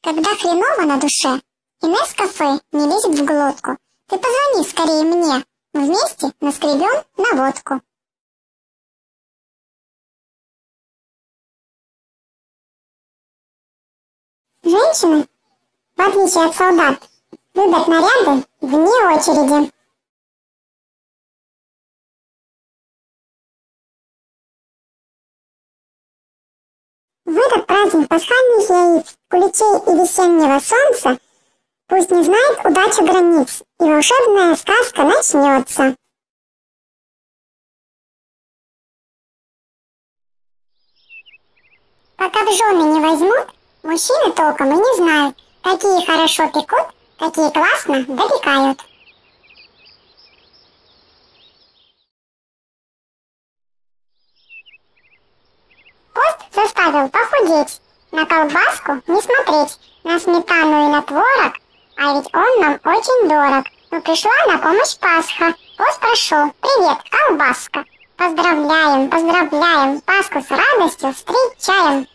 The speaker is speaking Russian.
Когда хреново на душе, и Нескафе не лезет в глотку, ты позвони скорее мне, мы вместе наскребем на водку. Женщины, в отличие от солдат, любят наряды вне очереди. В этот праздник пасхальных яиц, куличей и весеннего солнца пусть не знает удача границ, и волшебная сказка начнется. Пока в жены не возьмут, мужчины толком и не знают, какие хорошо пекут, какие классно допекают. Пост заставил похудеть, на колбаску не смотреть, на сметану и на творог, а ведь он нам очень дорог. Но пришла на помощь Пасха, пост прошел, привет, колбаска. Поздравляем, поздравляем, Пасху с радостью встречаем.